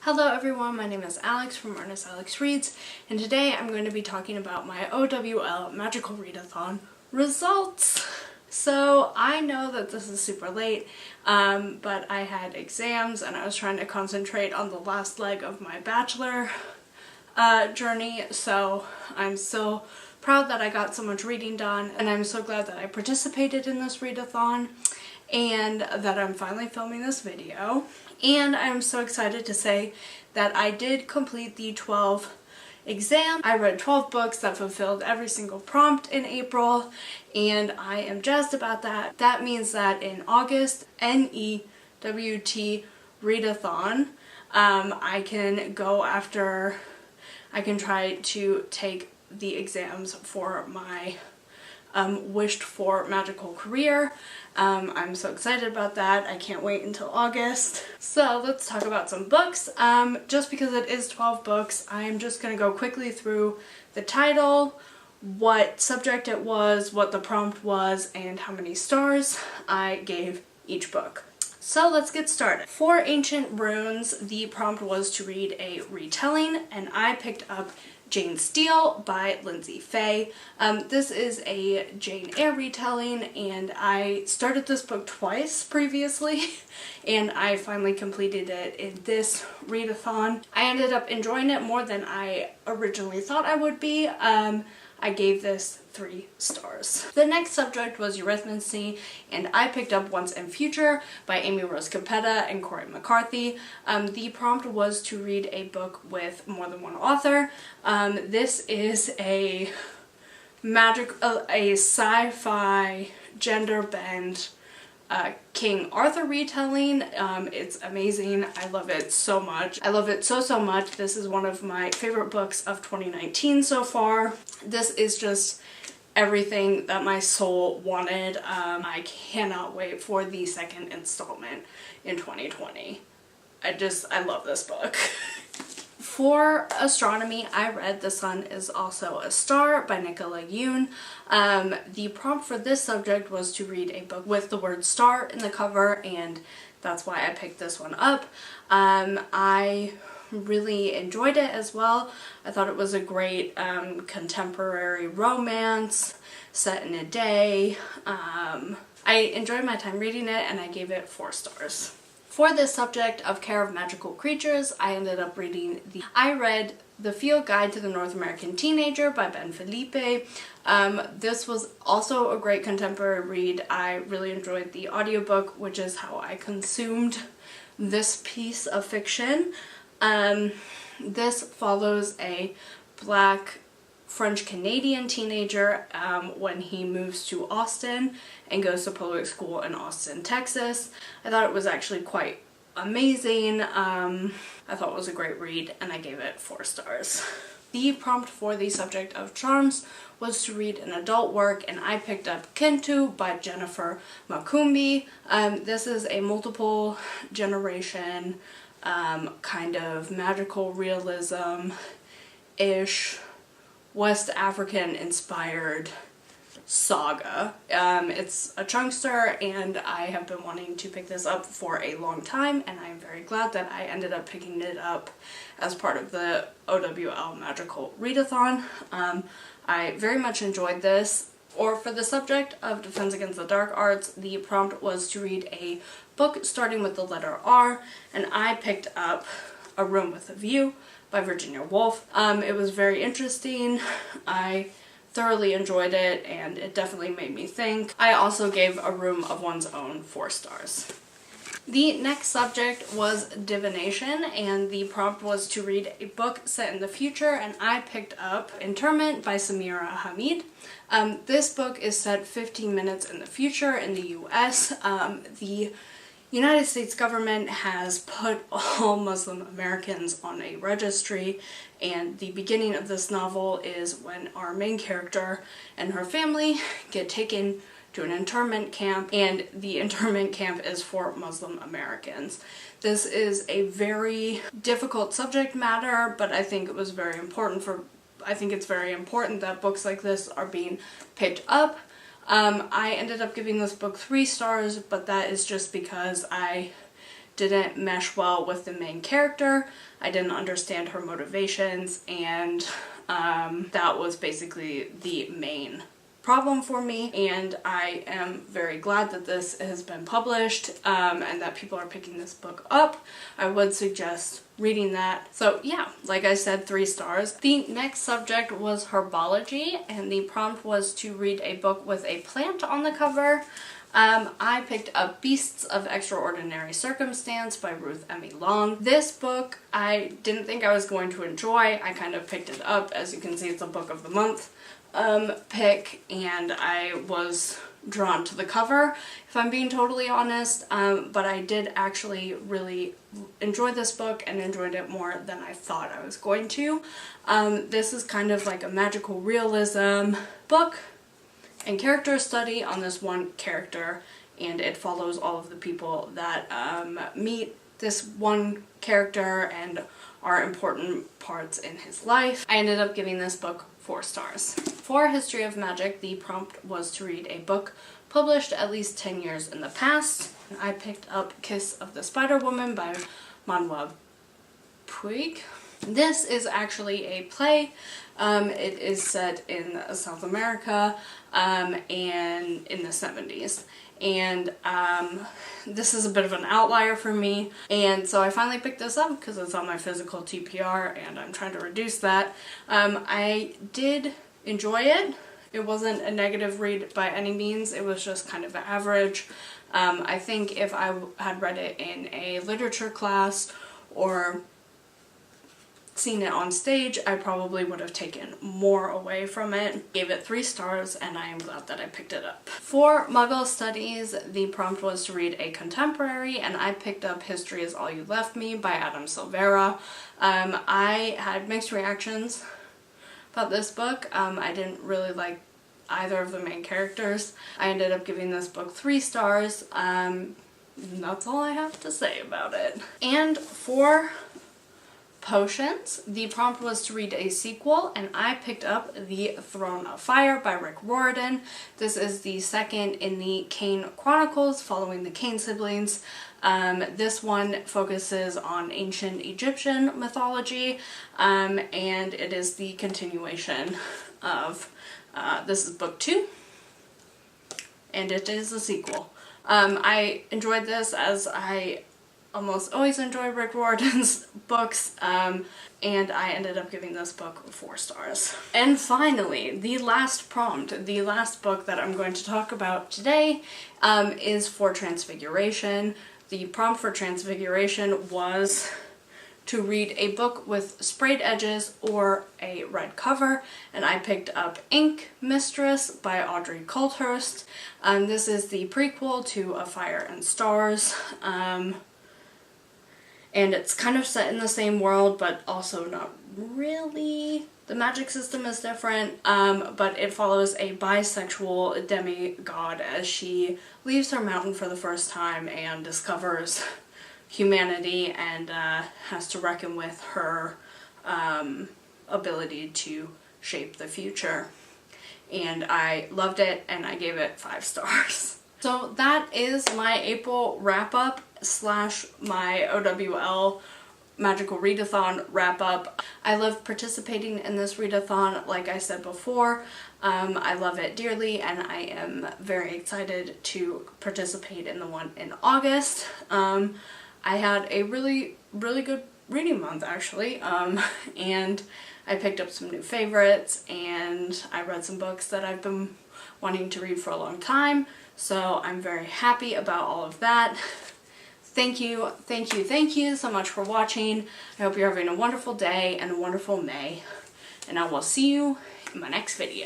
Hello everyone, my name is Alex from Ernest Alex Reads, and today I'm going to be talking about my O.W.L. Magical Readathon results. So I know that this is super late, but I had exams and I was trying to concentrate on the last leg of my bachelor journey, so I'm so proud that I got so much reading done, and I'm so glad that I participated in this readathon and that I'm finally filming this video. And I'm so excited to say that I did complete the 12 exam. I read 12 books that fulfilled every single prompt in April, and I am jazzed about that. That means that in August, NEWT Readathon, I can try to take the exams for my wished for magical career. I'm so excited about that. I can't wait until August. So let's talk about some books. Just because it is 12 books, I'm just going to go quickly through the title, what subject it was, what the prompt was, and how many stars I gave each book. So let's get started. For Ancient Runes, the prompt was to read a retelling, and I picked up Jane Steele by Lindsay Fay. This is a Jane Eyre retelling, and I started this book twice previously, and I finally completed it in this readathon. I ended up enjoying it more than I originally thought I would be. I gave this 3 stars. The next subject was Residency, and I picked up Once and Future by Amy Rose Capetta and Corey McCarthy. The prompt was to read a book with more than one author. This is a sci-fi gender bend King Arthur retelling. It's amazing. I love it so much. I love it so much. This is one of my favorite books of 2019 so far. This is just everything that my soul wanted. I cannot wait for the second installment in 2020. I love this book. For Astronomy, I read The Sun is Also a Star by Nicola Yoon. The prompt for this subject was to read a book with the word star in the cover, and that's why I picked this one up. I really enjoyed it as well. I thought it was a great contemporary romance set in a day. I enjoyed my time reading it, and I gave it 4 stars. For this subject of Care of Magical Creatures, I ended up reading I read The Field Guide to the North American Teenager by Ben Felipe. This was also a great contemporary read. I really enjoyed the audiobook, which is how I consumed this piece of fiction. This follows a Black French-Canadian teenager when he moves to Austin and goes to public school in Austin, Texas. I thought it was actually quite amazing. I thought it was a great read, and I gave it 4 stars. The prompt for the subject of charms was to read an adult work, and I picked up Kintu by Jennifer Makumbi. This is a multiple generation kind of magical realism-ish West African inspired saga. It's a chunkster, and I have been wanting to pick this up for a long time, and I'm very glad that I ended up picking it up as part of the O.W.L. Magical Readathon. I very much enjoyed this. Or for the subject of Defense Against the Dark Arts, the prompt was to read a book starting with the letter R, and I picked up A Room with a View by Virginia Woolf. It was very interesting. I thoroughly enjoyed it, and it definitely made me think. I also gave A Room of One's Own 4 stars. The next subject was Divination, and the prompt was to read a book set in the future, and I picked up Interment by Samira Hamid. This book is set 15 minutes in the future in the U.S. The United States government has put all Muslim Americans on a registry, and the beginning of this novel is when our main character and her family get taken to an internment camp, and the internment camp is for Muslim Americans. This is a very difficult subject matter, but I think it's very important that books like this are being picked up. I ended up giving this book 3 stars, but that is just because I didn't mesh well with the main character. I didn't understand her motivations, and that was basically the main problem for me, and I am very glad that this has been published and that people are picking this book up. I would suggest reading that. So yeah, like I said, 3 stars. The next subject was Herbology, and the prompt was to read a book with a plant on the cover. I picked up Beasts of Extraordinary Circumstance by Ruth Emmy Long. This book I didn't think I was going to enjoy. I kind of picked it up. As you can see, it's a book of the month pick, and I was drawn to the cover, if I'm being totally honest, but I did actually really enjoy this book and enjoyed it more than I thought I was going to. This is kind of like a magical realism book and character study on this one character, and it follows all of the people that meet this one character and are important parts in his life. I ended up giving this book 4 stars. For History of Magic, the prompt was to read a book published at least 10 years in the past. I picked up Kiss of the Spider Woman by Manuel Puig. This is actually a play. It is set in South America and in the 70s. And this is a bit of an outlier for me, and so I finally picked this up because it's on my physical TPR and I'm trying to reduce that. I did enjoy it. It wasn't a negative read by any means, it was just kind of average. I think if I had read it in a literature class or seen it on stage, I probably would have taken more away from it. Gave it 3 stars, and I am glad that I picked it up. For Muggle Studies, the prompt was to read a contemporary, and I picked up History Is All You Left Me by Adam Silvera. I had mixed reactions about this book. I didn't really like either of the main characters. I ended up giving this book 3 stars. That's all I have to say about it. And for Potions, the prompt was to read a sequel, and I picked up The Throne of Fire by Rick Riordan. This is the second in the Kane Chronicles following the Kane siblings. This one focuses on ancient Egyptian mythology, and it is the continuation of, this is book 2, and it is a sequel. I enjoyed this, as I almost always enjoy Rick Riordan's books, and I ended up giving this book 4 stars. And finally, the last prompt, the last book that I'm going to talk about today, is for Transfiguration. The prompt for Transfiguration was to read a book with sprayed edges or a red cover, and I picked up Ink Mistress by Audrey Coulthurst. This is the prequel to A Fire and Stars. And it's kind of set in the same world, but also not really. The magic system is different, but it follows a bisexual demigod as she leaves her mountain for the first time and discovers humanity and has to reckon with her ability to shape the future. And I loved it, and I gave it 5 stars. So that is my April wrap-up / my O.W.L. Magical Readathon wrap-up. I love participating in this readathon, like I said before. I love it dearly, and I am very excited to participate in the one in August. I had a really good reading month, actually, and I picked up some new favorites, and I read some books that I've been wanting to read for a long time, so I'm very happy about all of that. Thank you so much for watching. I hope you're having a wonderful day and a wonderful May, and I will see you in my next video.